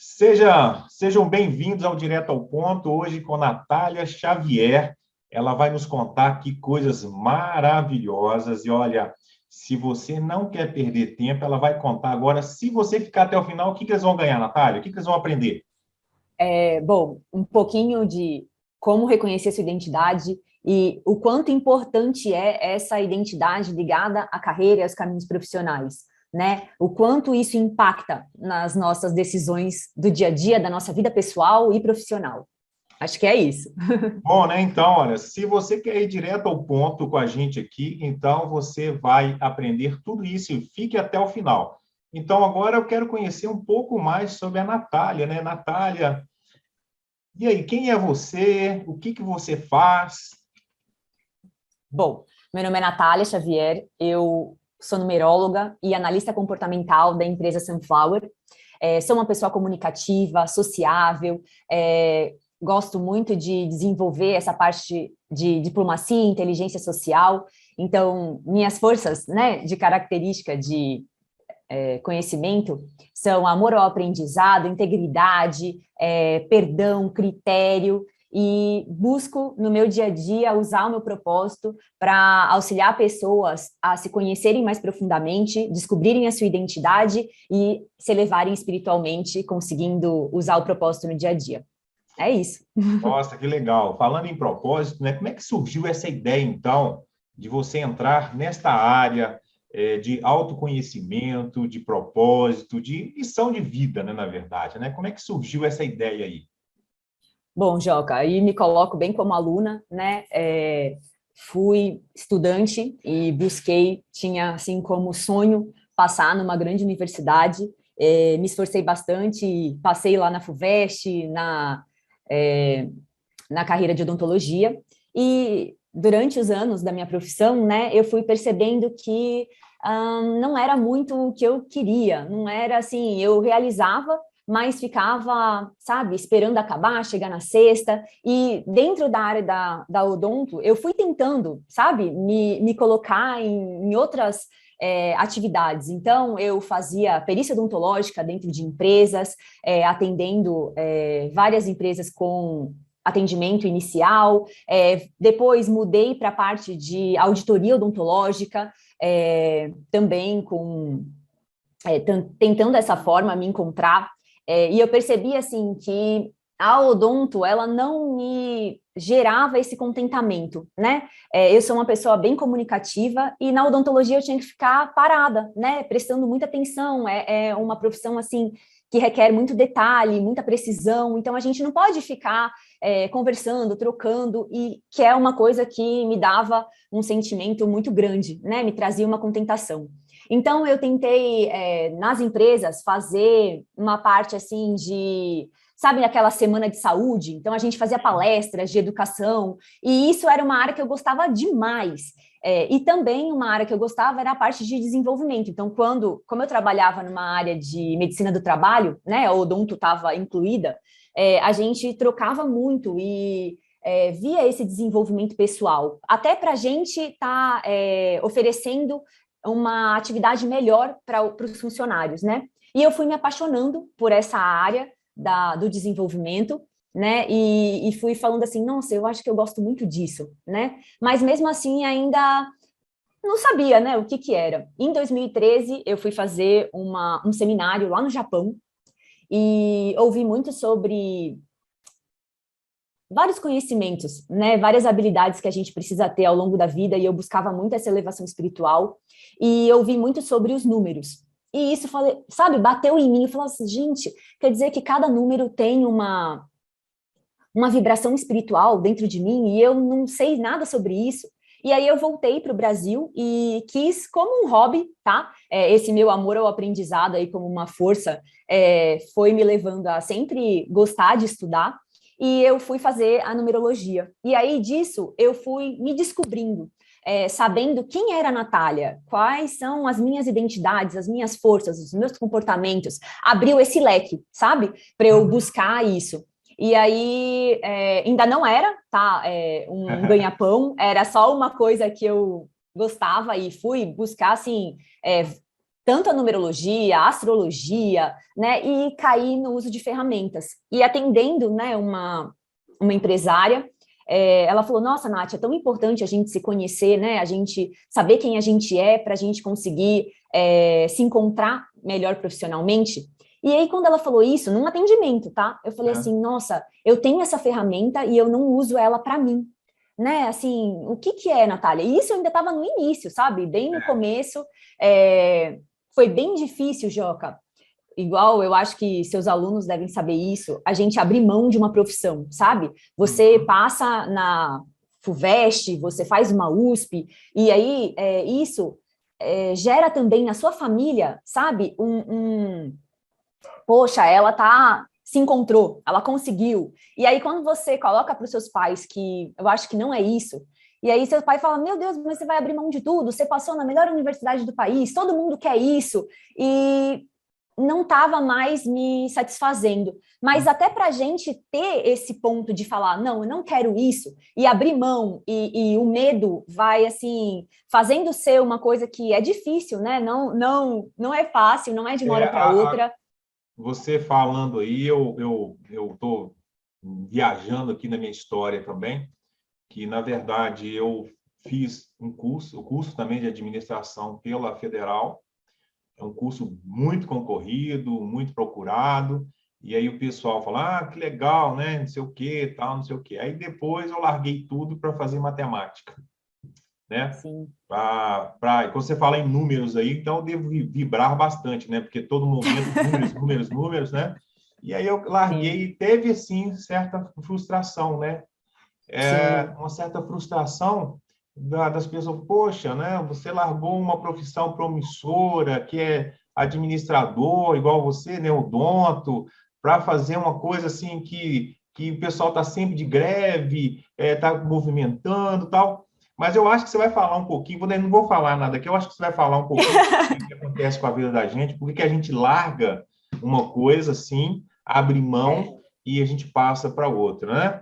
Sejam bem-vindos ao Direto ao Ponto, hoje com Natália Xavier. Ela vai nos contar aqui coisas maravilhosas. E olha, se você não quer perder tempo, ela vai contar agora. Se você ficar até o final, o que eles vão ganhar, Natália? O que eles vão aprender? Bom, um pouquinho de como reconhecer sua identidade e o quanto importante é essa identidade ligada à carreira e aos caminhos profissionais, né? O quanto isso impacta nas nossas decisões do dia a dia, da nossa vida pessoal e profissional. Acho que é isso. Bom, né? Então, olha, se você quer ir direto ao ponto com a gente aqui, então você vai aprender tudo isso e fique até o final. Então, agora eu quero conhecer um pouco mais sobre a Natália, né? Natália, e aí, quem é você? O que você faz? Bom, meu nome é Natália Xavier, eu sou numeróloga e analista comportamental da empresa Sunflower. Sou uma pessoa comunicativa, sociável, gosto muito de desenvolver essa parte de diplomacia e inteligência social. Então, minhas forças, né, de característica de conhecimento são amor ao aprendizado, integridade, perdão, critério, e busco no meu dia a dia usar o meu propósito para auxiliar pessoas a se conhecerem mais profundamente, descobrirem a sua identidade e se elevarem espiritualmente, conseguindo usar o propósito no dia a dia. É isso. Nossa, que legal. Falando em propósito, né? Como é que surgiu essa ideia, então, de você entrar nesta área de autoconhecimento, de propósito, de missão de vida, né, na verdade, né? Como é que surgiu essa ideia aí? Bom, Joca, aí me coloco bem como aluna, né? Fui estudante e busquei, tinha assim como sonho passar numa grande universidade. Me esforcei bastante, passei lá na FUVEST, é, na carreira de odontologia, e durante os anos da minha profissão, né, eu fui percebendo que não era muito o que eu queria, não era assim, eu realizava, mas ficava, sabe, esperando acabar, chegar na sexta, e dentro da área da odonto, eu fui tentando, sabe, me colocar em outras atividades. Então, eu fazia perícia odontológica dentro de empresas, atendendo várias empresas com atendimento inicial, depois mudei para a parte de auditoria odontológica, também tentando dessa forma me encontrar, e eu percebi assim que a odonto, ela não me gerava esse contentamento, né? Eu sou uma pessoa bem comunicativa e na odontologia eu tinha que ficar parada, né? Prestando muita atenção, é uma profissão assim que requer muito detalhe, muita precisão, então a gente não pode ficar conversando, trocando, e que é uma coisa que me dava um sentimento muito grande, né? Me trazia uma contentação. Então, eu tentei, nas empresas, fazer uma parte, assim, sabe, aquela semana de saúde? Então, a gente fazia palestras de educação, e isso era uma área que eu gostava demais. E também uma área que eu gostava era a parte de desenvolvimento. Então, como eu trabalhava numa área de medicina do trabalho, né, a odonto estava incluída, a gente trocava muito e via esse desenvolvimento pessoal, até para a gente estar oferecendo uma atividade melhor para os funcionários, né? E eu fui me apaixonando por essa área do desenvolvimento, né? E fui falando assim, nossa, eu acho que eu gosto muito disso, né? Mas mesmo assim ainda não sabia, né, o que que era. Em 2013 eu fui fazer um seminário lá no Japão e ouvi muito sobre vários conhecimentos, né, várias habilidades que a gente precisa ter ao longo da vida, e eu buscava muito essa elevação espiritual, e eu vi muito sobre os números. E isso, falei, sabe, bateu em mim, eu falei assim, gente, quer dizer que cada número tem uma vibração espiritual dentro de mim, e eu não sei nada sobre isso. E aí eu voltei para o Brasil e quis, como um hobby, tá? Esse meu amor ao aprendizado aí como uma força foi me levando a sempre gostar de estudar, e eu fui fazer a numerologia. E aí disso eu fui me descobrindo, sabendo quem era a Natália, quais são as minhas identidades, as minhas forças, os meus comportamentos. Abriu esse leque, sabe? Para eu buscar isso. E aí, ainda não era, tá, um ganha-pão, era só uma coisa que eu gostava e fui buscar, assim, tanto a numerologia, a astrologia, né, e caí no uso de ferramentas. E atendendo, né, uma empresária, ela falou, nossa, Nath, é tão importante a gente se conhecer, né, a gente saber quem a gente é para a gente conseguir se encontrar melhor profissionalmente. E aí, quando ela falou isso, num atendimento, tá? Eu falei assim, nossa, eu tenho essa ferramenta e eu não uso ela para mim. Né, assim, o que é, Natália? E isso eu ainda estava no início, sabe? Bem no começo, foi bem difícil, Joca. Igual, eu acho que seus alunos devem saber isso, a gente abrir mão de uma profissão, sabe? Você passa na FUVEST, você faz uma USP, e aí isso gera também na sua família, sabe? Poxa, ela se encontrou, ela conseguiu. E aí, quando você coloca para os seus pais que eu acho que não é isso, e aí seu pai fala, meu Deus, mas você vai abrir mão de tudo, você passou na melhor universidade do país, todo mundo quer isso, e não estava mais me satisfazendo. Mas até para a gente ter esse ponto de falar, não, eu não quero isso, e abrir mão, e o medo vai, assim, fazendo ser uma coisa que é difícil, né? Não é fácil, não é de uma hora para outra. Você falando aí, eu estou viajando aqui na minha história também, que, na verdade, eu fiz o curso também de administração pela Federal. É um curso muito concorrido, muito procurado, e aí o pessoal fala, que legal, né, não sei o quê, tal, não sei o quê. Aí depois eu larguei tudo para fazer matemática, né? Sim. Quando você fala em números aí, então eu devo vibrar bastante, né? Porque todo momento, números, né? E aí eu larguei e teve, assim, certa frustração, né? Uma certa frustração das pessoas, poxa, né? Você largou uma profissão promissora, que é administrador, igual você, né? Odonto, para fazer uma coisa assim que o pessoal está sempre de greve, está movimentando, tal. Mas eu acho que você vai falar um pouquinho, não vou falar nada aqui, eu acho que você vai falar um pouquinho do que acontece com a vida da gente, porque a gente larga uma coisa assim, abre mão e a gente passa para outra, né?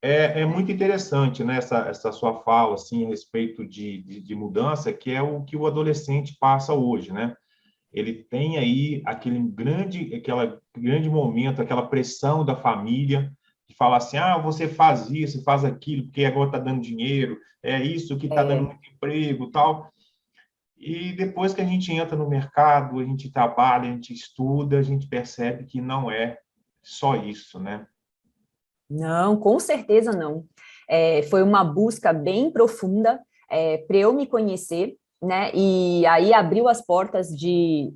É muito interessante, né, essa sua fala assim, a respeito de mudança, que é o que o adolescente passa hoje, né? Ele tem aí aquele grande momento, aquela pressão da família, de falar assim, você faz isso, faz aquilo, porque agora está dando dinheiro, é isso que está dando muito emprego, tal. E depois que a gente entra no mercado, a gente trabalha, a gente estuda, a gente percebe que não é só isso, né? Não, com certeza não. Foi uma busca bem profunda para eu me conhecer, né? E aí abriu as portas de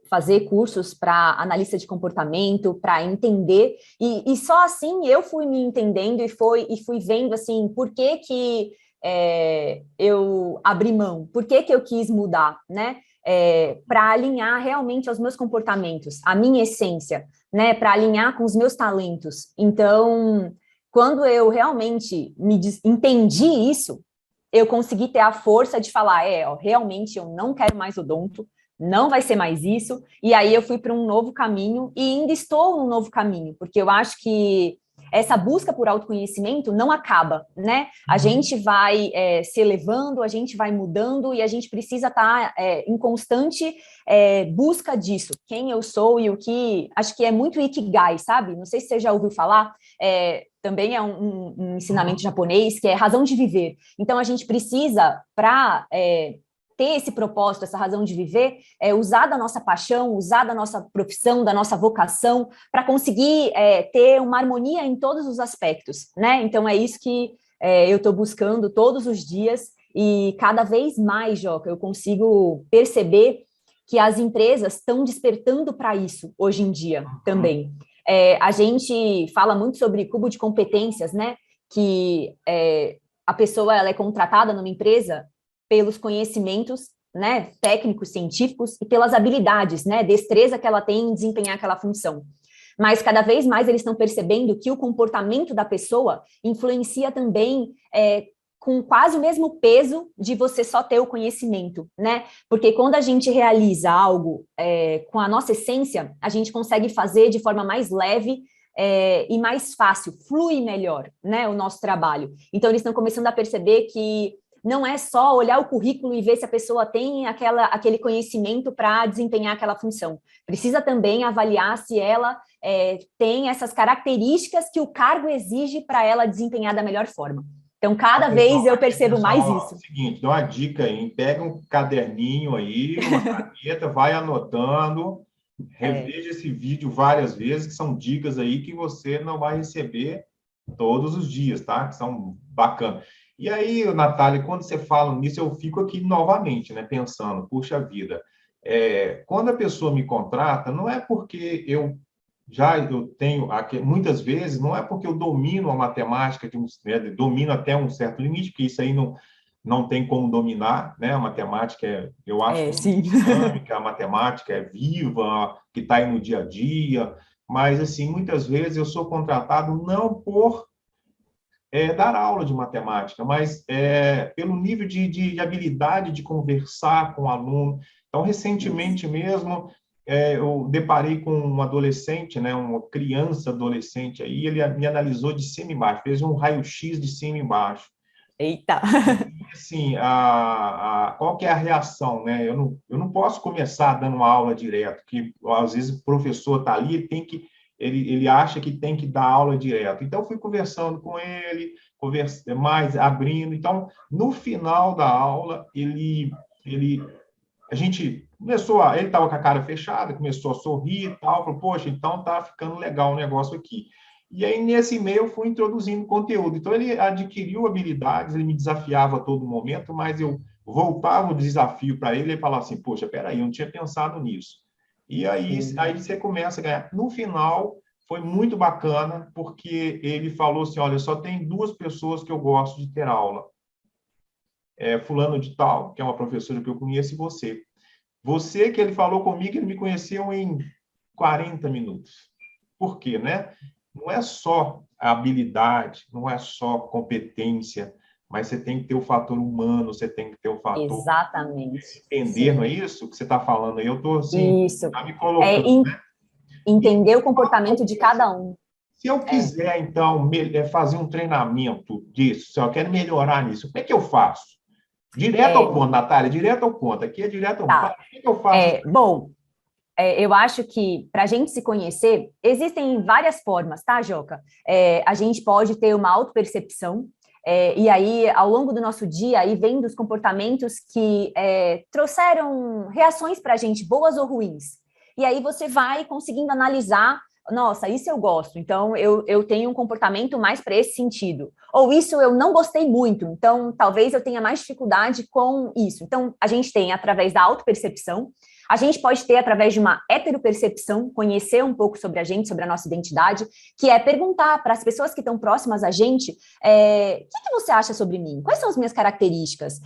fazer cursos para analista de comportamento, para entender, e só assim eu fui me entendendo e fui vendo assim por que eu abri mão, por que eu quis mudar, né? Para alinhar realmente aos meus comportamentos, a minha essência, né? Para alinhar com os meus talentos. Então, quando eu realmente entendi isso, eu consegui ter a força de falar, realmente eu não quero mais odonto, não vai ser mais isso, e aí eu fui para um novo caminho, e ainda estou num novo caminho, porque eu acho que essa busca por autoconhecimento não acaba, né? A gente vai se elevando, a gente vai mudando, e a gente precisa estar em constante busca disso, quem eu sou e o que... Acho que é muito Ikigai, sabe? Não sei se você já ouviu falar, também é um ensinamento japonês, que é razão de viver. Então, a gente precisa, para ter esse propósito, essa razão de viver, usar da nossa paixão, usar da nossa profissão, da nossa vocação, para conseguir ter uma harmonia em todos os aspectos, né? Então, é isso que eu estou buscando todos os dias, e cada vez mais, Joca, eu consigo perceber que as empresas estão despertando para isso hoje em dia também. A gente fala muito sobre cubo de competências, né? Que a pessoa ela é contratada numa empresa pelos conhecimentos, né, técnicos, científicos, e pelas habilidades, né, destreza que ela tem em desempenhar aquela função. Mas cada vez mais eles estão percebendo que o comportamento da pessoa influencia também com quase o mesmo peso de você só ter o conhecimento, né? Porque quando a gente realiza algo com a nossa essência, a gente consegue fazer de forma mais leve e mais fácil, flui melhor, né, o nosso trabalho. Então, eles estão começando a perceber que não é só olhar o currículo e ver se a pessoa tem aquele conhecimento para desempenhar aquela função. Precisa também avaliar se ela tem essas características que o cargo exige para ela desempenhar da melhor forma. Então, cada vez eu percebo mais isso. Seguinte, dá uma dica aí, pega um caderninho aí, uma caneta, vai anotando, reveja esse vídeo várias vezes, que são dicas aí que você não vai receber todos os dias, tá? Que são bacanas. E aí, Natália, quando você fala nisso, eu fico aqui novamente, né, pensando, puxa vida, quando a pessoa me contrata, não é porque eu tenho aqui, muitas vezes, não é porque eu domino a matemática, domino até um certo limite, porque isso aí não tem como dominar, né? A matemática, eu acho que é dinâmica, a matemática é viva, que está aí no dia a dia, mas, assim, muitas vezes eu sou contratado não por dar aula de matemática, mas pelo nível de habilidade de conversar com o aluno. Então, recentemente mesmo, eu deparei com um adolescente, né, uma criança adolescente, aí ele me analisou de cima e embaixo, fez um raio-x de cima e embaixo. Eita! E, assim, qual que é a reação, né? Eu não posso começar dando uma aula direto, porque às vezes o professor está ali, ele acha que tem que dar aula direto. Então, eu fui conversando com ele, mais abrindo. Então, no final da aula, a gente começou ele estava com a cara fechada, começou a sorrir e tal, falou, poxa, então tá ficando legal o negócio aqui. E aí, nesse meio, eu fui introduzindo conteúdo. Então, ele adquiriu habilidades, ele me desafiava a todo momento, mas eu voltava o desafio para ele e falava assim, poxa, peraí, eu não tinha pensado nisso. E aí você começa a ganhar. No final, foi muito bacana, porque ele falou assim, olha, só tem 2 pessoas que eu gosto de ter aula. Fulano de tal, que é uma professora que eu conheço, e você. Você, que ele falou comigo, ele me conheceu em 40 minutos. Por quê, né? Não é só a habilidade, não é só competência, mas você tem que ter o fator humano, você tem que ter o fator... Exatamente. Entender, não é isso que você está falando aí? Eu estou, assim, Isso. tá me colocando, né? Entender o comportamento de cada um. Se eu quiser, então, fazer um treinamento disso, se eu quero melhorar nisso, como é que eu faço? Direto ao ponto, Natália, direto ao ponto. Aqui é direto ao ponto. O que eu faço? Bom, eu acho que para a gente se conhecer, existem várias formas, tá, Joca? A gente pode ter uma autopercepção, e aí, ao longo do nosso dia, aí vem dos comportamentos que trouxeram reações para a gente, boas ou ruins. E aí você vai conseguindo analisar, nossa, isso eu gosto, então eu tenho um comportamento mais para esse sentido. Ou isso eu não gostei muito, então talvez eu tenha mais dificuldade com isso. Então, a gente tem através da autopercepção, a gente pode ter através de uma heteropercepção, conhecer um pouco sobre a gente, sobre a nossa identidade, que é perguntar para as pessoas que estão próximas a gente, o que você acha sobre mim? Quais são as minhas características?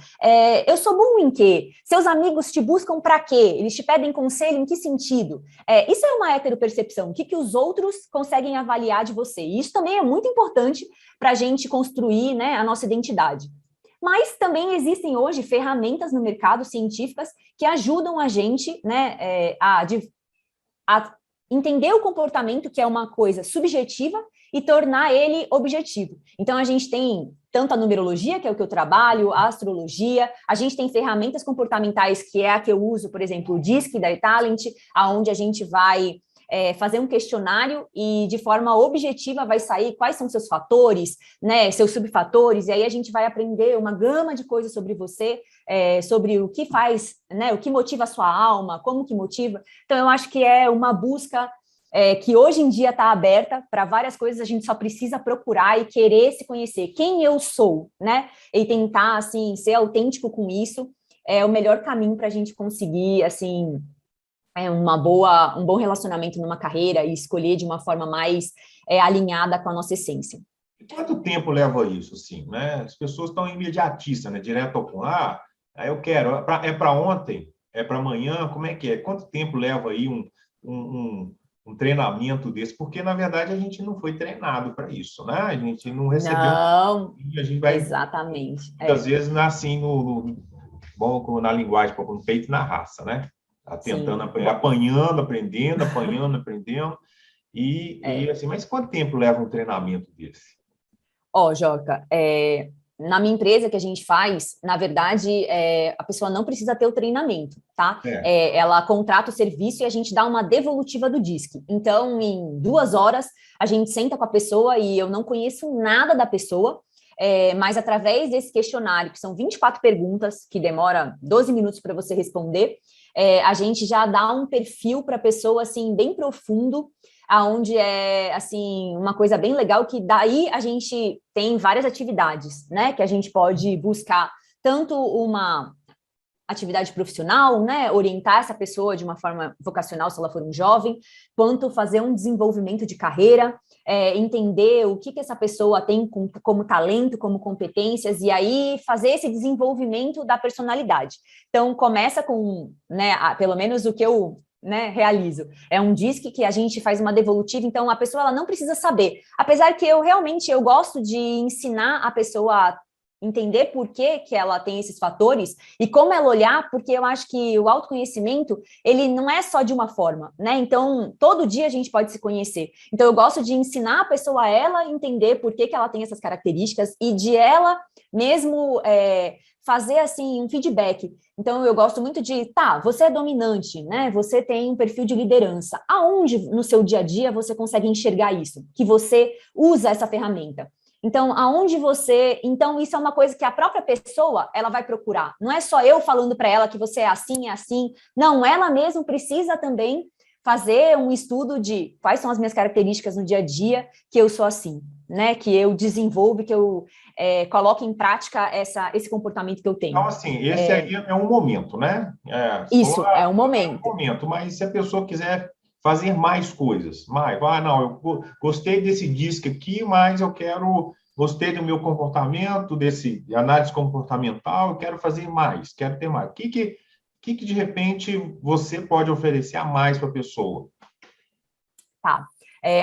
Eu sou bom em quê? Seus amigos te buscam para quê? Eles te pedem conselho em que sentido? Isso é uma heteropercepção, o que os outros conseguem avaliar de você. E isso também é muito importante para a gente construir, né, a nossa identidade. Mas também existem hoje ferramentas no mercado científicas que ajudam a gente, né, a entender o comportamento, que é uma coisa subjetiva, e tornar ele objetivo. Então, a gente tem tanto a numerologia, que é o que eu trabalho, a astrologia, a gente tem ferramentas comportamentais, que é a que eu uso, por exemplo, o DISC da iTalent, aonde a gente vai fazer um questionário e de forma objetiva vai sair quais são seus fatores, né, seus subfatores, e aí a gente vai aprender uma gama de coisas sobre você, sobre o que faz, né, o que motiva a sua alma, como que motiva. Então, eu acho que é uma busca que hoje em dia está aberta para várias coisas, a gente só precisa procurar e querer se conhecer. Quem eu sou, né? E tentar, assim, ser autêntico com isso é o melhor caminho para a gente conseguir, assim, um bom relacionamento numa carreira e escolher de uma forma mais alinhada com a nossa essência. E quanto tempo leva isso, assim, né? As pessoas estão imediatistas, né? Direto ao ponto. Aí eu quero, é para ontem, é para amanhã, como é que é? Quanto tempo leva aí um treinamento desse? Porque, na verdade, a gente não foi treinado para isso, né? A gente não recebeu... Não, a gente vai... exatamente. Muitas vezes, assim, bom, na linguagem, no peito e na raça, né? Tá tentando, apanhando, aprendendo, e assim, mas quanto tempo leva um treinamento desse? Joca, na minha empresa que a gente faz, na verdade, a pessoa não precisa ter o treinamento, tá? Ela contrata o serviço e a gente dá uma devolutiva do DISC. Então, em 2 horas, a gente senta com a pessoa e eu não conheço nada da pessoa, mas através desse questionário, que são 24 perguntas, que demora 12 minutos para você responder, a gente já dá um perfil para a pessoa, assim, bem profundo, aonde é, assim, uma coisa bem legal, que daí a gente tem várias atividades, né, que a gente pode buscar, tanto uma atividade profissional, né, orientar essa pessoa de uma forma vocacional, se ela for um jovem, quanto fazer um desenvolvimento de carreira, entender o que essa pessoa tem como talento, como competências, e aí fazer esse desenvolvimento da personalidade. Então, começa com, né, pelo menos o que eu, né, realizo. É um DISC que a gente faz uma devolutiva, então a pessoa ela não precisa saber. Apesar que eu gosto de ensinar a pessoa a entender por que ela tem esses fatores e como ela olhar, porque eu acho que o autoconhecimento, ele não é só de uma forma, né? Então, todo dia a gente pode se conhecer. Então, eu gosto de ensinar a pessoa a ela entender por que ela tem essas características e de ela mesmo fazer, assim, um feedback. Então, eu gosto muito de, você é dominante, né? Você tem um perfil de liderança. Aonde no seu dia a dia você consegue enxergar isso? Que você usa essa ferramenta? Então, aonde você... Então, isso é uma coisa que a própria pessoa, ela vai procurar. Não é só eu falando para ela que você é assim, é assim. Não, ela mesma precisa também fazer um estudo de quais são as minhas características no dia a dia que eu sou assim, né? Que eu desenvolvo, que eu coloco em prática esse comportamento que eu tenho. Então, assim, esse aí é um momento, né? Isso, é um momento. É um momento, mas se a pessoa quiser fazer mais coisas, não, eu gostei desse disco aqui, mas gostei do meu comportamento, desse análise comportamental, eu quero fazer mais, quero ter mais. O que de repente você pode oferecer a mais para a pessoa? Tá.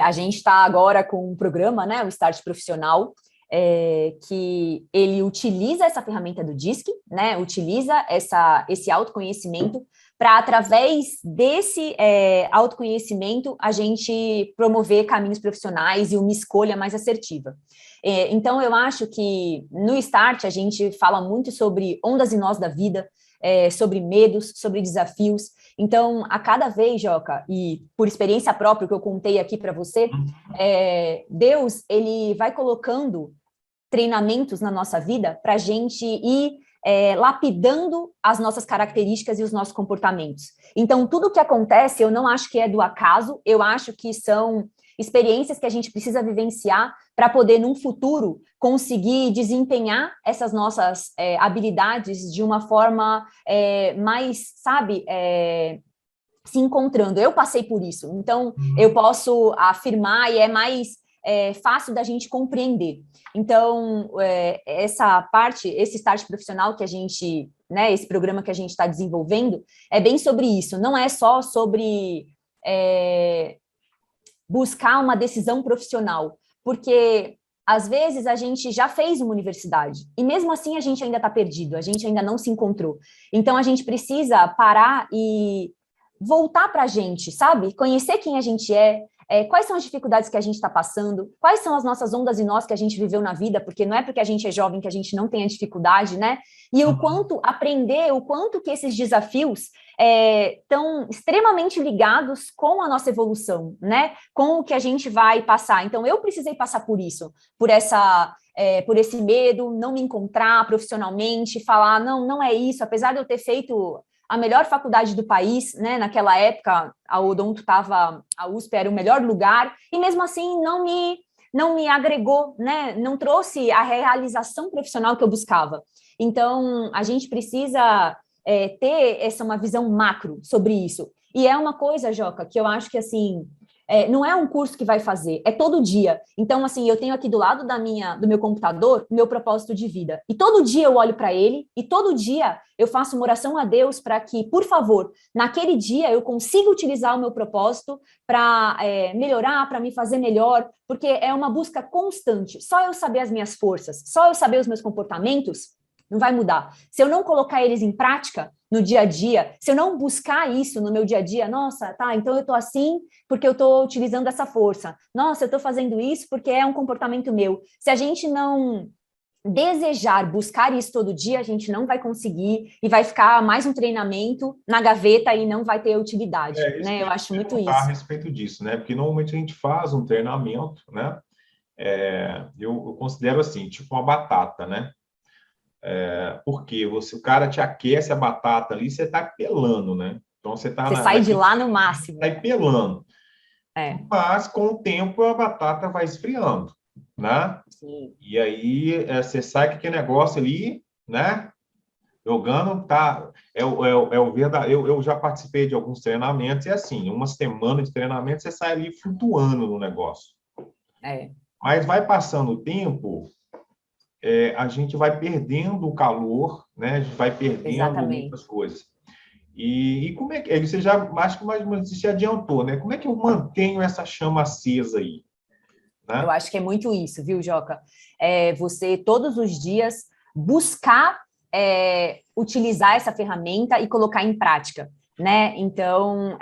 A gente está agora com um programa, né, o Start Profissional, que ele utiliza essa ferramenta do DISC, né, utiliza esse autoconhecimento para, através desse autoconhecimento, a gente promover caminhos profissionais e uma escolha mais assertiva. Então, eu acho que no Start a gente fala muito sobre ondas e nós da vida, sobre medos, sobre desafios. Então, a cada vez, Joca, e por experiência própria que eu contei aqui para você, Deus, ele vai colocando treinamentos na nossa vida para a gente ir lapidando as nossas características e os nossos comportamentos. Então, tudo que acontece, eu não acho que é do acaso, eu acho que são experiências que a gente precisa vivenciar para poder, num futuro, conseguir desempenhar essas nossas habilidades de uma forma mais, sabe, se encontrando. Eu passei por isso, então eu posso afirmar e é mais fácil da gente compreender. Então, essa parte, esse estágio profissional que a gente, né, esse programa que a gente está desenvolvendo, é bem sobre isso, não é só sobre buscar uma decisão profissional, porque às vezes a gente já fez uma universidade e mesmo assim a gente ainda está perdido, a gente ainda não se encontrou. Então a gente precisa parar e voltar para a gente, sabe? Conhecer quem a gente quais são as dificuldades que a gente está passando, quais são as nossas ondas e nós que a gente viveu na vida, porque não é porque a gente é jovem que a gente não tem a dificuldade, né? E o quanto que esses desafios estão extremamente ligados com a nossa evolução, né? Com o que a gente vai passar. Então, eu precisei passar por isso, por esse medo, não me encontrar profissionalmente, falar, não é isso, apesar de eu ter feito a melhor faculdade do país, né? Naquela época, a Odonto a USP era o melhor lugar, e mesmo assim não me agregou, né? Não trouxe a realização profissional que eu buscava. Então, a gente precisa ter uma visão macro sobre isso. E é uma coisa, Joca, que eu acho que, assim, não é um curso que vai fazer, é todo dia. Então, assim, eu tenho aqui do lado do meu computador o meu propósito de vida. E todo dia eu olho para ele e todo dia eu faço uma oração a Deus para que, por favor, naquele dia eu consiga utilizar o meu propósito para melhorar, para me fazer melhor, porque é uma busca constante. Só eu saber as minhas forças, só eu saber os meus comportamentos, não vai mudar. Se eu não colocar eles em prática no dia a dia, se eu não buscar isso no meu dia a dia, nossa, tá, então eu tô assim porque eu tô utilizando essa força. Nossa, eu tô fazendo isso porque é um comportamento meu. Se a gente não desejar buscar isso todo dia, a gente não vai conseguir e vai ficar mais um treinamento na gaveta e não vai ter utilidade, Isso que né? eu Eu ia acho muito perguntar a isso. respeito disso, né? Porque normalmente a gente faz um treinamento, né? Eu considero assim, tipo uma batata, né? Porque o cara te aquece a batata ali, você está pelando, né? Então você está Você sai de naquele lá no está máximo. pelando. É, Mas com o tempo a batata vai esfriando, né? sim. E aí você sai com aquele negócio ali, né? Jogando, tá? É o verdade. Eu já participei de alguns treinamentos, e assim, uma semana de treinamento, você sai ali flutuando no negócio. É, Mas vai passando o tempo, a gente vai perdendo o calor, né? A gente vai perdendo muitas exatamente. coisas. E como é que. Você já, acho que mais ou menos você se adiantou, né? Como é que eu mantenho essa chama acesa aí, Eu né? acho que é muito isso, viu, Joca? Você todos os dias buscar utilizar essa ferramenta e colocar em prática, né? Então,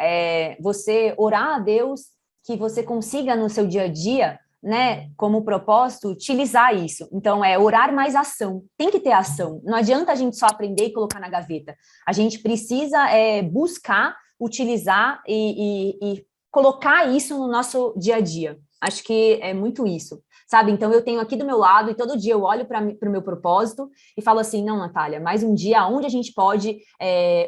você orar a Deus que você consiga no seu dia a dia, né, como propósito, utilizar isso. Então, orar mais ação. Tem que ter ação. Não adianta a gente só aprender e colocar na gaveta. A gente precisa buscar, utilizar e colocar isso no nosso dia a dia. Acho que é muito isso, sabe? Então, eu tenho aqui do meu lado e todo dia eu olho para o meu propósito e falo assim, não, Natália, mais um dia onde a gente pode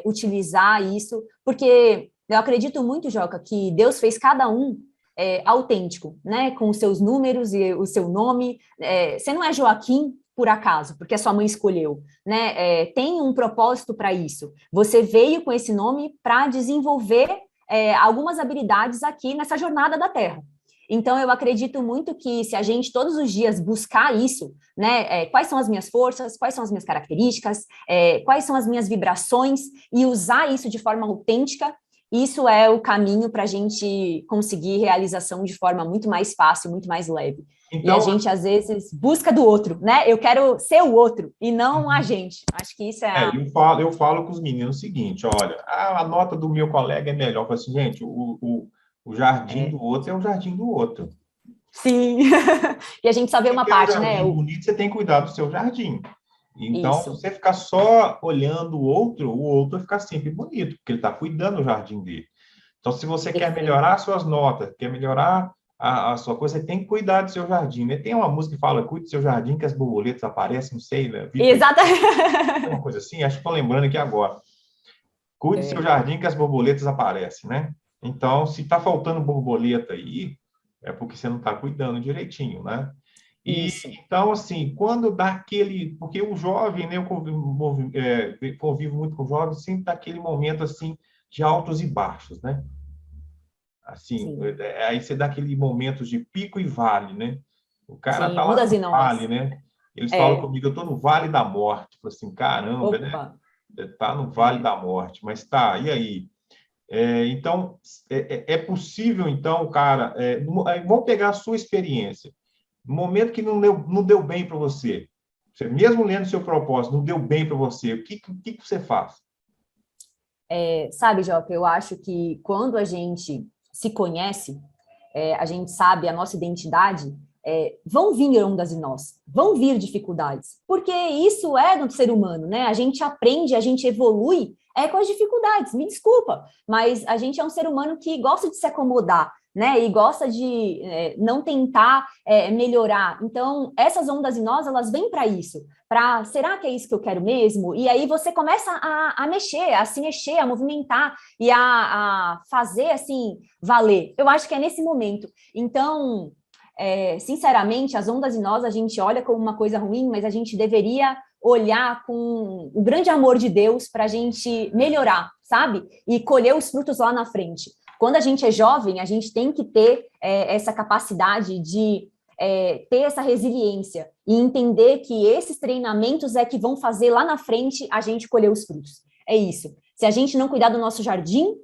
utilizar isso, porque eu acredito muito, Joca, que Deus fez cada um autêntico, né? Com os seus números e o seu nome. Você não é Joaquim por acaso, porque a sua mãe escolheu, né? Tem um propósito para isso. Você veio com esse nome para desenvolver algumas habilidades aqui nessa jornada da Terra. Então, eu acredito muito que se a gente todos os dias buscar isso, né, quais são as minhas forças, quais são as minhas características, quais são as minhas vibrações, e usar isso de forma autêntica, isso é o caminho para a gente conseguir realização de forma muito mais fácil, muito mais leve. E a Então, gente, às vezes, busca do outro, né? Eu quero ser o outro e não a gente. Acho que isso é eu falo com os meninos o seguinte: olha, a nota do meu colega é melhor. Eu falo assim, gente, o jardim do outro é o jardim do outro. Sim. E a gente só vê Você uma quer um parte, né? jardim bonito, você tem que cuidar do seu jardim. Então, se Isso. você ficar só olhando o outro vai ficar sempre bonito, porque ele está cuidando do jardim dele. Então, se você quer Perfeito. melhorar suas notas, quer melhorar a sua coisa, você tem que cuidar do seu jardim, né? Tem uma música que fala, cuide do seu jardim que as borboletas aparecem, não sei, né? Vitor, Exatamente. uma coisa assim, acho que estou lembrando aqui agora. Cuide do seu jardim que as borboletas aparecem, né? Então, se está faltando borboleta aí, é porque você não está cuidando direitinho, né? E Isso. então, assim, quando dá aquele. Porque o jovem, né? Eu convivo muito com o jovem, sempre dá aquele momento, assim, de altos e baixos, né? Assim, Sim. aí você dá aquele momento de pico e vale, né? O cara Sim, tá lá ondas no e vale, nós. né? Eles falam É. comigo, eu tô no vale da morte. Eu falo assim, caramba, né? Opa. Tá no vale É. da morte, mas tá, e aí? Então, é possível, então, cara, vamos pegar a sua experiência. No momento que não deu bem para você, você mesmo lendo seu propósito, não deu bem para você, o que você faz? Sabe, Joca, eu acho que quando a gente se conhece, a gente sabe a nossa identidade, vão vir ondas em nós, vão vir dificuldades, porque isso é do ser humano, né? A gente aprende, a gente evolui com as dificuldades, me desculpa, mas a gente é um ser humano que gosta de se acomodar, né? E gosta de não tentar melhorar. Então, essas ondas em nós, elas vêm para isso, para será que é isso que eu quero mesmo? E aí você começa a mexer, a se mexer, a movimentar e a fazer assim valer. Eu acho que é nesse momento. Então, sinceramente, as ondas em nós a gente olha como uma coisa ruim, mas a gente deveria olhar com o grande amor de Deus para a gente melhorar, sabe? E colher os frutos lá na frente. Quando a gente é jovem, a gente tem que ter essa capacidade de ter essa resiliência e entender que esses treinamentos é que vão fazer lá na frente a gente colher os frutos. É isso. Se a gente não cuidar do nosso jardim,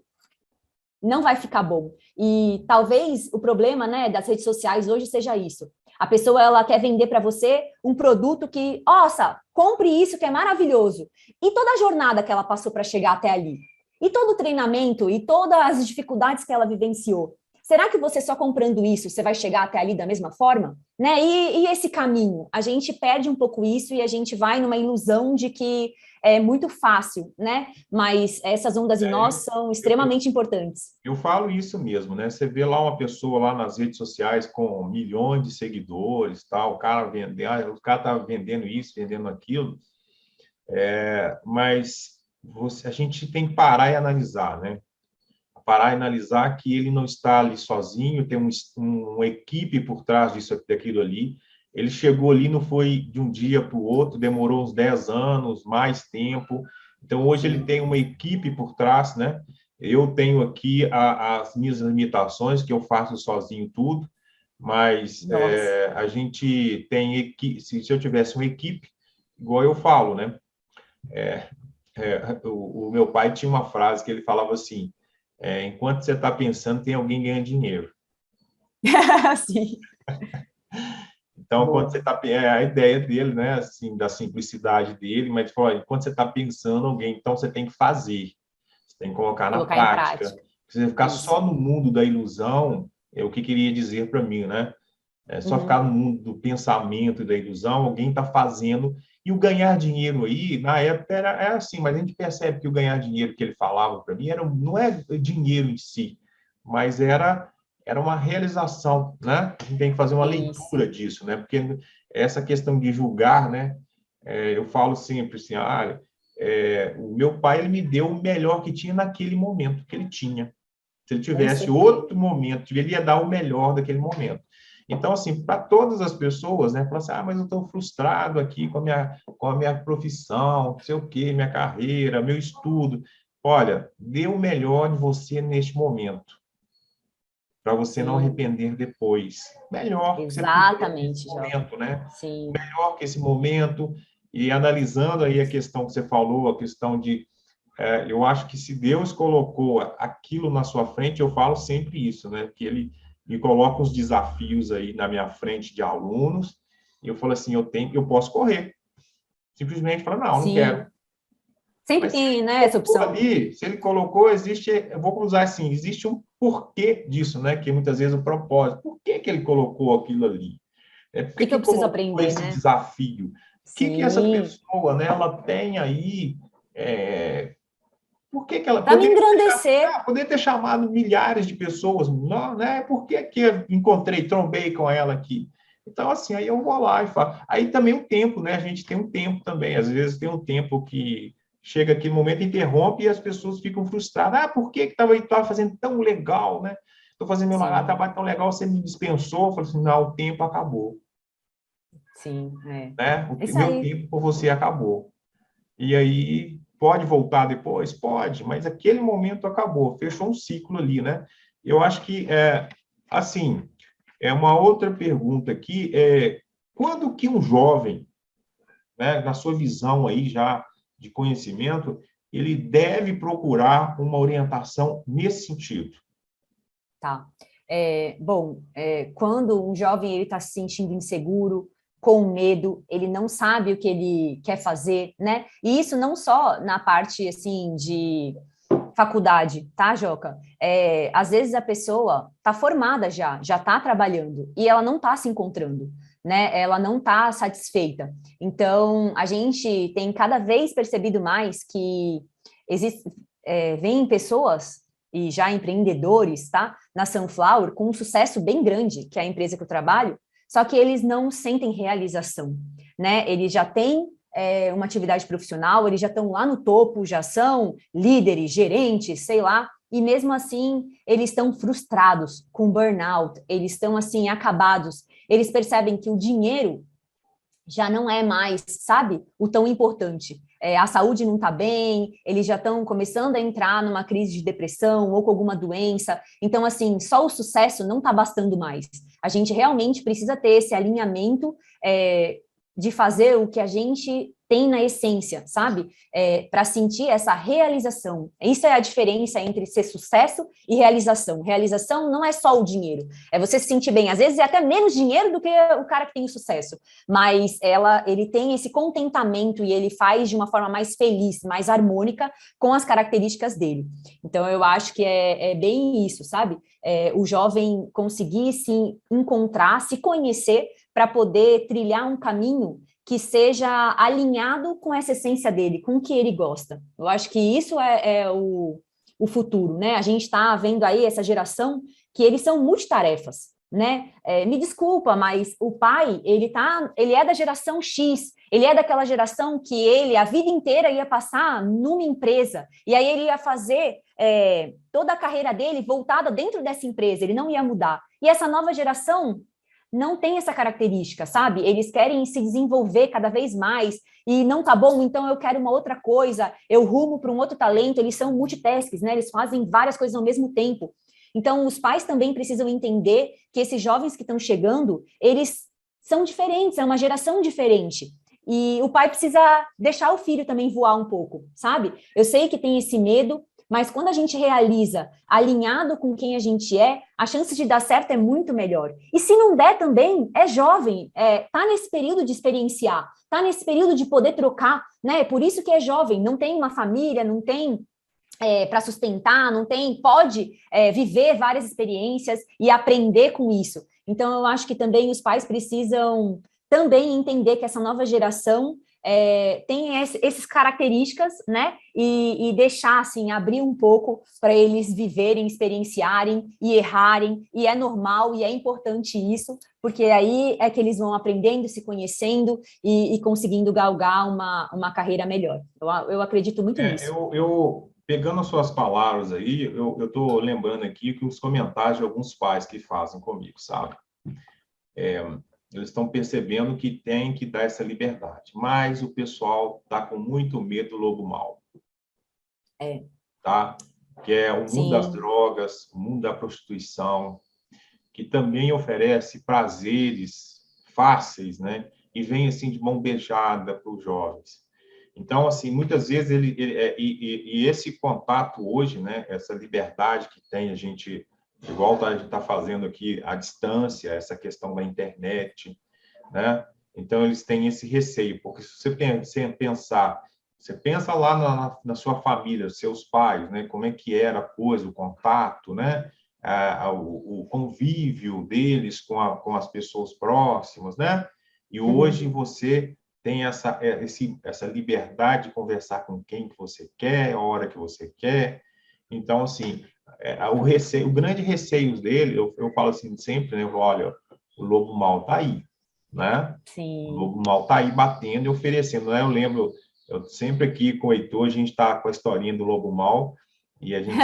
não vai ficar bom. E talvez o problema, né, das redes sociais hoje seja isso. A pessoa ela quer vender para você um produto que, nossa, compre isso que é maravilhoso. E toda a jornada que ela passou para chegar até ali. E todo o treinamento e todas as dificuldades que ela vivenciou. será que você só comprando isso, você vai chegar até ali da mesma forma? Né? E esse caminho? A gente perde um pouco isso e a gente vai numa ilusão de que é muito fácil, né? Mas essas ondas em nós são extremamente importantes. Eu falo isso mesmo, né? Você vê lá uma pessoa lá nas redes sociais com milhões de seguidores, tal, o cara tá vendendo isso, vendendo aquilo, mas a gente tem que parar e analisar, né? Parar e analisar que ele não está ali sozinho, tem uma equipe por trás disso, daquilo ali. Ele chegou ali, não foi de um dia para o outro, demorou uns 10 anos, mais tempo. Então, hoje ele tem uma equipe por trás, né? Eu tenho aqui as minhas limitações, que eu faço sozinho tudo, mas a gente tem equipe. Se eu tivesse uma equipe, igual eu falo, né? O meu pai tinha uma frase que ele falava assim: enquanto você está pensando, tem alguém ganhando dinheiro. Sim. Então, quando você está... a ideia dele, né, assim, da simplicidade dele, mas ele falou, enquanto você está pensando alguém, então você tem que fazer, você tem que colocar na prática. Se você ficar só no mundo da ilusão, é o que queria dizer para mim, né? Só ficar no mundo do pensamento e da ilusão, alguém está fazendo, e o ganhar dinheiro aí, na época, era assim, mas a gente percebe que o ganhar dinheiro que ele falava para mim não é dinheiro em si, mas era uma realização, né? A gente tem que fazer uma leitura disso, né? Porque essa questão de julgar, né? Eu falo sempre assim, o meu pai, ele me deu o melhor que tinha naquele momento que ele tinha. Se ele tivesse outro momento, ele ia dar o melhor daquele momento. Então, assim, para todas as pessoas, né, falar assim, mas eu estou frustrado aqui com a minha profissão, não sei o quê, minha carreira, meu estudo. Olha, dê o melhor de você neste momento, para você não arrepender depois. Melhor que você puder nesse momento, né? Sim. Melhor que esse momento. E analisando aí a questão que você falou, a questão de... eu acho que se Deus colocou aquilo na sua frente, eu falo sempre isso, né? Que ele me coloca uns desafios aí na minha frente de alunos, e eu falo assim, eu posso correr. Simplesmente falo, não quero. Sempre tem, né, essa opção. Ali, se ele colocou, eu vou usar assim, existe um porquê disso, né? Que muitas vezes o propósito. Por que ele colocou aquilo ali? Por que eu preciso aprender, esse desafio? O que essa pessoa, né? Ela tem aí... Por que ela para me engrandecer? Poder ter chamado milhares de pessoas, não, né? Por que eu trombei com ela aqui? Então, assim, aí eu vou lá e falo. Aí também o tempo, né? A gente tem um tempo também. Às vezes tem um tempo que chega aquele momento, interrompe e as pessoas ficam frustradas. Por que estava fazendo tão legal, né? Estou fazendo meu trabalho tão legal, você me dispensou. Eu falo assim, não, o tempo acabou. Sim, né? O meu tempo por você acabou. E aí... Pode voltar depois? Pode, mas aquele momento acabou, fechou um ciclo ali, né? Eu acho que, assim, uma outra pergunta aqui, quando que um jovem, né, na sua visão aí já de conhecimento, ele deve procurar uma orientação nesse sentido? Tá. Quando um jovem está se sentindo inseguro, com medo, ele não sabe o que ele quer fazer, né? E isso não só na parte, assim, de faculdade, tá, Joca? Às vezes a pessoa está formada já está trabalhando, e ela não está se encontrando, né? Ela não está satisfeita. Então, a gente tem cada vez percebido mais que vêm pessoas e já empreendedores, tá? Na Sunflower, com um sucesso bem grande, que é a empresa que eu trabalho, só que eles não sentem realização, né? Eles já têm uma atividade profissional, eles já estão lá no topo, já são líderes, gerentes, sei lá, e mesmo assim eles estão frustrados, com burnout, eles estão assim acabados, eles percebem que o dinheiro já não é mais, sabe, o tão importante. A saúde não está bem, eles já estão começando a entrar numa crise de depressão ou com alguma doença. Então, assim, só o sucesso não está bastando mais. A gente realmente precisa ter esse alinhamento de fazer o que a gente tem na essência, sabe? Para sentir essa realização. Isso é a diferença entre ser sucesso e realização. Realização não é só o dinheiro, é você se sentir bem. Às vezes é até menos dinheiro do que o cara que tem o sucesso, mas ele tem esse contentamento e ele faz de uma forma mais feliz, mais harmônica com as características dele. Então, eu acho que é bem isso, sabe? O jovem conseguir se encontrar, se conhecer, para poder trilhar um caminho que seja alinhado com essa essência dele, com o que ele gosta. Eu acho que isso é o futuro, né? A gente está vendo aí essa geração que eles são multitarefas, né? Me desculpa, mas o pai, ele é da geração X, ele é daquela geração que ele, a vida inteira, ia passar numa empresa, e aí ele ia fazer toda a carreira dele voltada dentro dessa empresa, ele não ia mudar. E essa nova geração não tem essa característica, sabe? Eles querem se desenvolver cada vez mais, e não tá bom, então eu quero uma outra coisa, eu rumo para um outro talento, eles são multitasks, né? Eles fazem várias coisas ao mesmo tempo. Então, os pais também precisam entender que esses jovens que estão chegando, eles são diferentes, é uma geração diferente. E o pai precisa deixar o filho também voar um pouco, sabe? Eu sei que tem esse medo, mas quando a gente realiza alinhado com quem a gente a chance de dar certo é muito melhor. E se não der também, é jovem, tá nesse período de experienciar, tá nesse período de poder trocar, né? Por isso que é jovem, não tem uma família, não tem para sustentar, não tem, pode viver várias experiências e aprender com isso. Então, eu acho que também os pais precisam também entender que essa nova geração tem essas características, né? E deixar, assim, abrir um pouco para eles viverem, experienciarem e errarem, e é normal e é importante isso, porque aí é que eles vão aprendendo, se conhecendo e conseguindo galgar uma carreira melhor. Eu acredito muito nisso. Pegando as suas palavras aí, eu estou lembrando aqui que os comentários de alguns pais que fazem comigo, sabe? Eles estão percebendo que tem que dar essa liberdade, mas o pessoal está com muito medo do lobo mau. Tá? Que é o mundo das drogas, o mundo da prostituição, que também oferece prazeres fáceis, né? E vem assim de mão beijada para os jovens. Então, assim, muitas vezes esse contato hoje, né? Essa liberdade que tem a gente, igual a gente está fazendo aqui à distância, essa questão da internet, né? Então, eles têm esse receio, porque se você pensar, você pensa lá na sua família, seus pais, né? Como é que era a coisa, o contato, né? O convívio deles com as pessoas próximas, né? E hoje você tem essa liberdade de conversar com quem que você quer, a hora que você quer. Então, assim, o grande receio dele, eu falo assim sempre, né? Eu falo, olha, o lobo mau está aí, né? Sim. O lobo mau está aí batendo e oferecendo, né? Eu lembro, sempre aqui com o Heitor, a gente está com a historinha do lobo mau, e a gente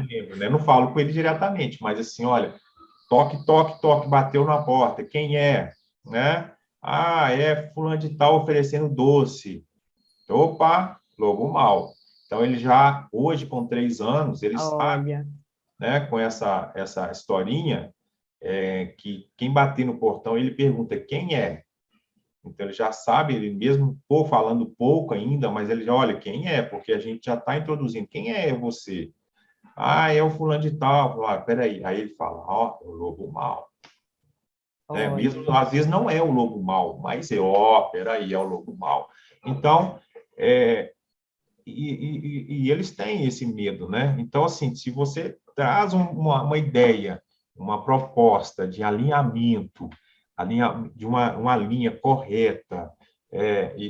lembra, né? Não falo com ele diretamente, mas assim, olha, toque, toque, toque, bateu na porta, quem é? Né? É fulano de tal oferecendo doce. Opa, lobo mau. Então, ele já, hoje, com 3 anos, ele sabe, né, com essa historinha, que quem bater no portão, ele pergunta quem é. Então, ele já sabe, ele mesmo falando pouco ainda, mas ele já, olha, quem é? Porque a gente já está introduzindo. Quem é você? É o fulano de tal. Peraí. Aí ele fala, é o lobo mau. Mesmo, às vezes, não é o lobo mau, mas peraí, é o lobo mau. Então, eles têm esse medo, né? Então, assim, se você traz uma ideia, uma proposta de alinhamento, de uma linha correta,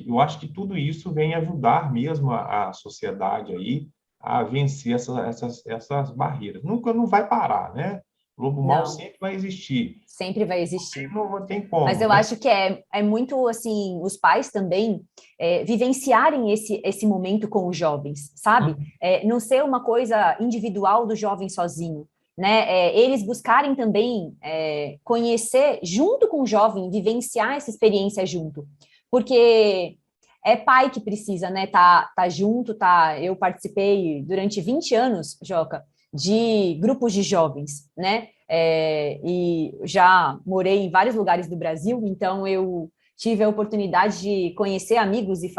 eu acho que tudo isso vem ajudar mesmo a sociedade aí a vencer essas barreiras. Nunca não vai parar, né? O lobo mau sempre vai existir. Sempre vai existir. Não tem como. Mas eu acho que é muito, assim, os pais também vivenciarem esse momento com os jovens, sabe? Não ser uma coisa individual do jovem sozinho, né? Eles buscarem também conhecer junto com o jovem, vivenciar essa experiência junto. Porque é pai que precisa, né? Tá junto, Eu participei durante 20 anos, Joca, de grupos de jovens, né? E já morei em vários lugares do Brasil, então eu tive a oportunidade de conhecer amigos e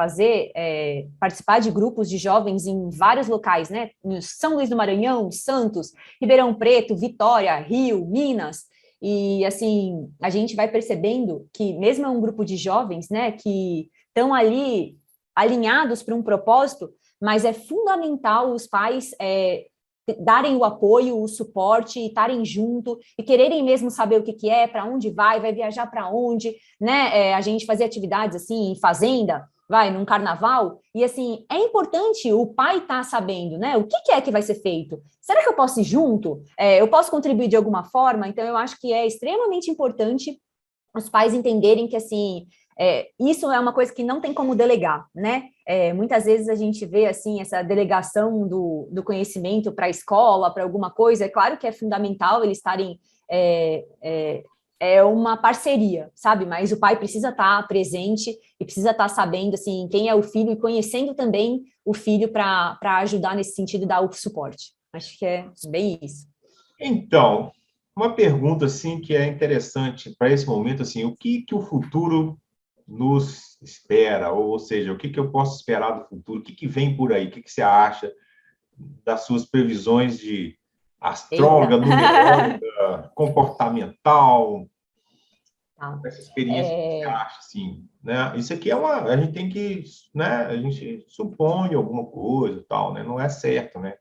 participar de grupos de jovens em vários locais, né? No São Luís do Maranhão, Santos, Ribeirão Preto, Vitória, Rio, Minas. E, assim, a gente vai percebendo que mesmo é um grupo de jovens, né, que estão ali alinhados para um propósito, mas é fundamental os pais darem o apoio, o suporte, estarem junto e quererem mesmo saber o que, que é, para onde vai viajar para onde, né? A gente fazia atividades assim em fazenda, num carnaval, e assim, é importante o pai estar sabendo, né? O que, que é que vai ser feito? Será que eu posso ir junto? Eu posso contribuir de alguma forma? Então, eu acho que é extremamente importante os pais entenderem que, assim, isso é uma coisa que não tem como delegar, né? Muitas vezes a gente vê, assim, essa delegação do conhecimento para a escola, para alguma coisa. É claro que é fundamental eles estarem... É uma parceria, sabe? Mas o pai precisa estar presente e precisa estar sabendo, assim, quem é o filho e conhecendo também o filho para ajudar nesse sentido e dar o suporte. Acho que é bem isso. Então, uma pergunta assim que é interessante para esse momento, assim, o que o futuro nos espera? Ou seja, o que eu posso esperar do futuro? O que vem por aí? O que você acha das suas previsões de astróloga, Eita. numeróloga, comportamental, Tá. essa experiência que você acha, assim, né? Isso aqui a gente tem que, né? A gente supõe alguma coisa e tal, né? Não é certo, né?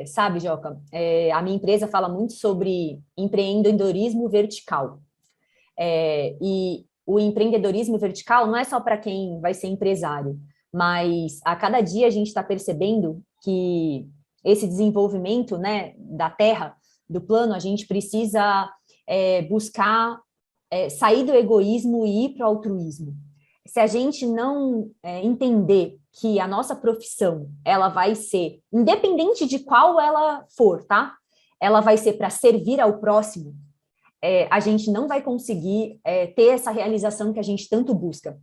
Sabe, Joca, a minha empresa fala muito sobre empreendedorismo vertical. E o empreendedorismo vertical não é só para quem vai ser empresário, mas a cada dia a gente está percebendo que esse desenvolvimento, né, da terra, do plano, a gente precisa buscar sair do egoísmo e ir para o altruísmo. Se a gente não entender que a nossa profissão, ela vai ser, independente de qual ela for, tá? Ela vai ser para servir ao próximo, a gente não vai conseguir ter essa realização que a gente tanto busca.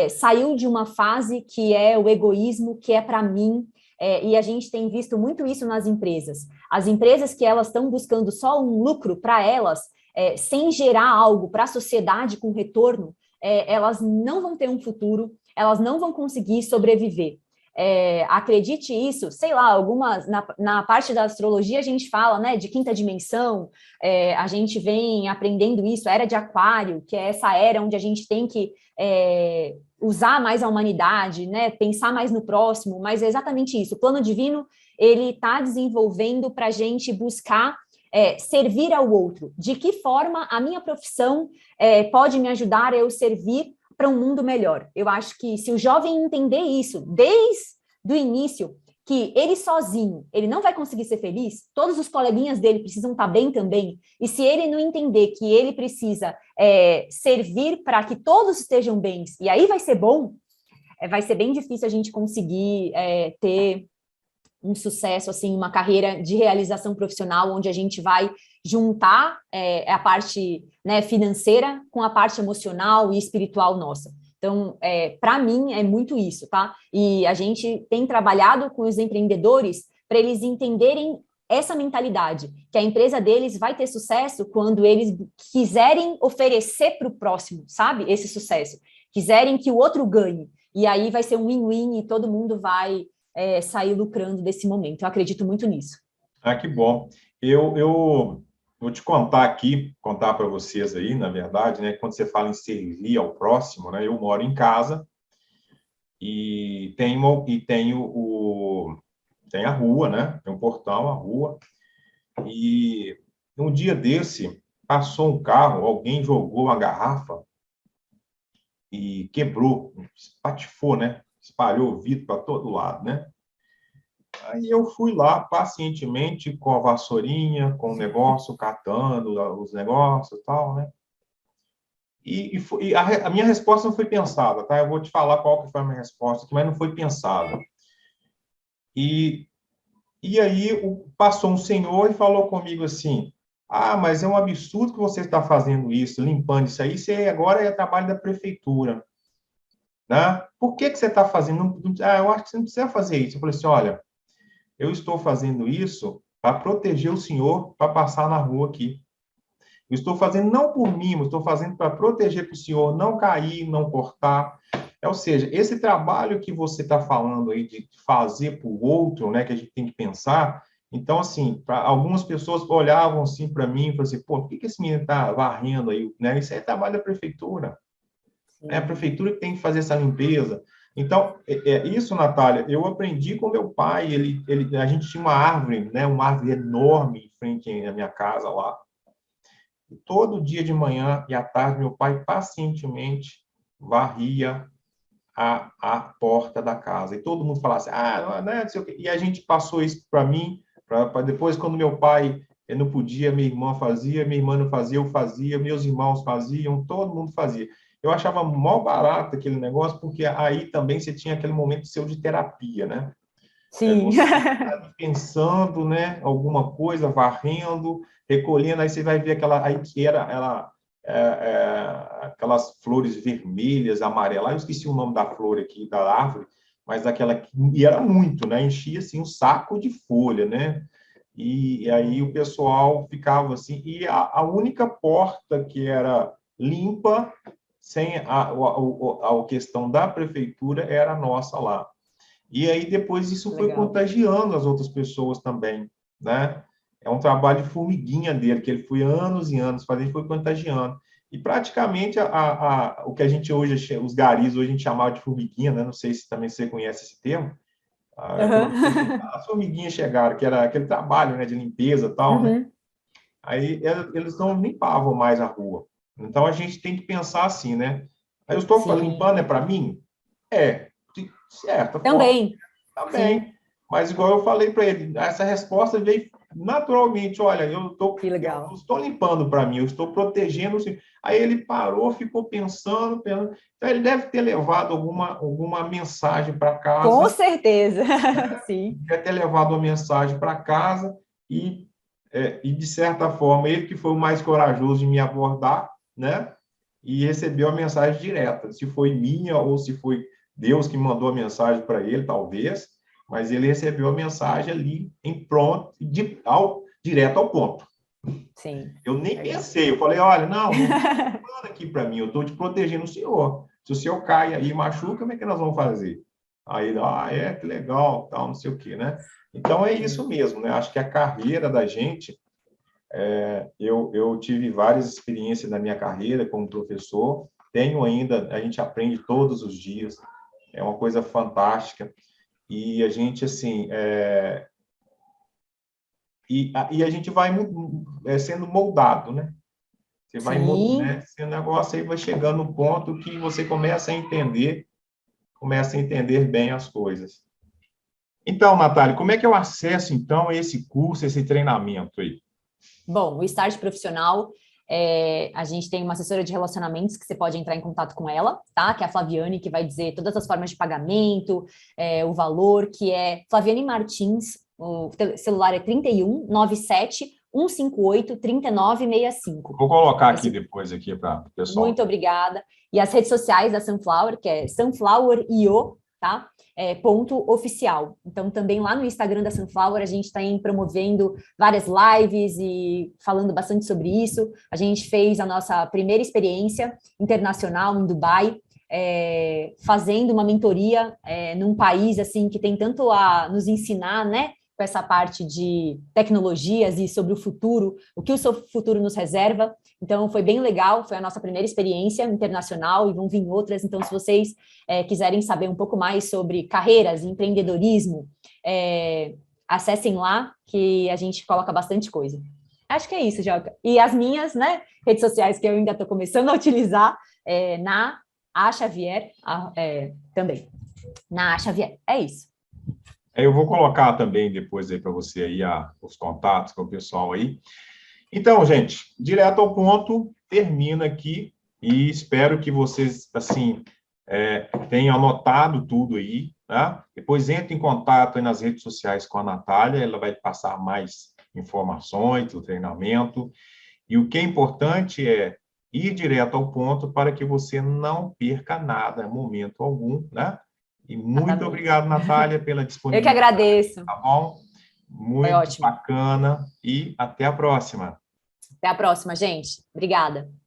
Saiu de uma fase que é o egoísmo, que é para mim, e a gente tem visto muito isso nas empresas. As empresas que elas estão buscando só um lucro para elas, sem gerar algo para a sociedade com retorno, elas não vão ter um futuro, elas não vão conseguir sobreviver. Acredite isso, sei lá, algumas, na parte da astrologia a gente fala, né, de quinta dimensão, a gente vem aprendendo isso, era de Aquário, que é essa era onde a gente tem que usar mais a humanidade, né, pensar mais no próximo, mas é exatamente isso, o plano divino, ele está desenvolvendo para a gente buscar servir ao outro, de que forma a minha profissão pode me ajudar a eu servir para um mundo melhor. Eu acho que se o jovem entender isso desde o início, que ele sozinho, ele não vai conseguir ser feliz, todos os coleguinhas dele precisam estar bem também, e se ele não entender que ele precisa servir para que todos estejam bem, e aí vai ser bom, vai ser bem difícil a gente conseguir ter um sucesso, assim, uma carreira de realização profissional, onde a gente vai juntar a parte, né, financeira com a parte emocional e espiritual nossa. Então, para mim, é muito isso, tá? E a gente tem trabalhado com os empreendedores para eles entenderem essa mentalidade, que a empresa deles vai ter sucesso quando eles quiserem oferecer para o próximo, sabe? Esse sucesso. Quiserem que o outro ganhe. E aí vai ser um win-win e todo mundo vai sair lucrando desse momento. Eu acredito muito nisso. Ah, que bom. Eu vou te contar aqui, contar para vocês aí, na verdade, né, quando você fala em servir ao próximo, né, eu moro em casa e tem a rua, né, tem um portão, a rua, e um dia desse passou um carro, alguém jogou uma garrafa e quebrou, espatifou, né, espalhou o vidro para todo lado, né? Aí eu fui lá pacientemente com a vassourinha, com o negócio, catando os negócios e tal, né? E a minha resposta não foi pensada, tá? Eu vou te falar qual que foi a minha resposta, mas não foi pensada. E, e aí passou um senhor e falou comigo assim, ah, mas é um absurdo que você está fazendo isso, limpando isso aí, isso aí agora é trabalho da prefeitura, né? Por que você está fazendo? Eu acho que você não precisa fazer isso. Eu falei assim, olha, eu estou fazendo isso para proteger o senhor para passar na rua aqui. Eu estou fazendo não por mim, eu estou fazendo para proteger para o senhor não cair, não cortar. Ou seja, esse trabalho que você está falando aí de fazer para o outro, né, que a gente tem que pensar. Então, assim, algumas pessoas olhavam assim para mim e falavam assim, pô, por que esse menino está varrendo aí? Né? Isso é trabalho da prefeitura. É a prefeitura que tem que fazer essa limpeza. Então, isso, Natália, eu aprendi com meu pai. A gente tinha uma árvore, né, uma árvore enorme em frente à minha casa lá. E todo dia de manhã e à tarde, meu pai pacientemente varria a porta da casa. E todo mundo falava assim, não sei o quê. E a gente passou isso para mim, para depois, quando meu pai não podia, minha irmã fazia, minha irmã não fazia, eu fazia, meus irmãos faziam, todo mundo fazia. Eu achava mó barato aquele negócio, porque aí também você tinha aquele momento seu de terapia, né? Sim. Você está pensando, né, alguma coisa, varrendo, recolhendo, aí você vai ver aquela, aí que era ela, aquelas flores vermelhas, amarelas, eu esqueci o nome da flor aqui, da árvore, mas daquela, e era muito, né, enchia assim um saco de folha, né, e aí o pessoal ficava assim, e a única porta que era limpa, sem a questão da prefeitura, era a nossa lá. E aí depois isso foi Legal. contagiando as outras pessoas também, né? É um trabalho de formiguinha dele, que ele foi anos e anos fazendo, foi contagiando. E praticamente o que a gente hoje, os garis hoje a gente chamava de formiguinha, né? Não sei se também você conhece esse termo. Quando Uhum. as formiguinhas chegaram, que era aquele trabalho, né, de limpeza e tal, né? Uhum. Aí eles não limpavam mais a rua. Então a gente tem que pensar assim, né? Aí eu estou Sim. limpando é para mim? É, de certa forma. Também. Também. Sim. Mas, igual eu falei para ele, essa resposta veio naturalmente. Olha, Que eu legal. não estou limpando para mim, eu estou protegendo. Aí ele parou, ficou pensando, pensando. Então, ele deve ter levado alguma mensagem para Com casa, certeza. Sim. deve ter levado uma mensagem para casa e, de certa forma, ele que foi o mais corajoso de me abordar, né? E recebeu a mensagem direta. Se foi minha ou se foi Deus que mandou a mensagem para ele, talvez, mas ele recebeu a mensagem ali em pronto, direto ao ponto. Sim. Eu nem Legal. pensei, eu falei, olha, não manda aqui para mim, eu estou te protegendo o senhor. Se o senhor cai aí e machuca, como é que nós vamos fazer? Aí, que legal, tal, não sei o quê, né? Então, é Sim. isso mesmo, né? Acho que a carreira da gente, eu tive várias experiências na minha carreira como professor, tenho ainda, a gente aprende todos os dias, é uma coisa fantástica, e a gente, assim, e a gente vai sendo moldado, né? Você vai, Sim. né? Esse negócio aí vai chegando no ponto que você começa a entender bem as coisas. Então, Natália, como é que eu acesso, então, a esse curso, esse treinamento aí? Bom, o estágio profissional, a gente tem uma assessora de relacionamentos que você pode entrar em contato com ela, tá? Que é a Flaviane, que vai dizer todas as formas de pagamento, o valor, que é Flaviane Martins, o celular é 31 97 158 3965. Vou colocar aqui Esse depois aqui para o pessoal. Muito obrigada. E as redes sociais da Sunflower, que é Sunflower.io, tá? Ponto oficial. Então, também lá no Instagram da Sunflower, a gente está promovendo várias lives e falando bastante sobre isso. A gente fez a nossa primeira experiência internacional em Dubai, fazendo uma mentoria num país assim que tem tanto a nos ensinar, né? Com essa parte de tecnologias e sobre o futuro, o que o seu futuro nos reserva. Então, foi bem legal, foi a nossa primeira experiência internacional e vão vir outras. Então, se vocês quiserem saber um pouco mais sobre carreiras e empreendedorismo, acessem lá, que a gente coloca bastante coisa. Acho que é isso, Joca. E as minhas, né, redes sociais que eu ainda estou começando a utilizar, na A Xavier, também. Na A Xavier, é isso. Eu vou colocar também depois aí para você aí os contatos com o pessoal aí. Então, gente, direto ao ponto, termina aqui e espero que vocês, assim, tenham anotado tudo aí, tá? Depois entre em contato aí nas redes sociais com a Natália, ela vai passar mais informações do treinamento. E o que é importante é ir direto ao ponto para que você não perca nada, em momento algum, né? E muito Exatamente. obrigado, Natália, pela Eu que disponibilidade, agradeço. tá bom? Foi Muito ótimo. bacana e até a próxima. Até a próxima, gente. Obrigada.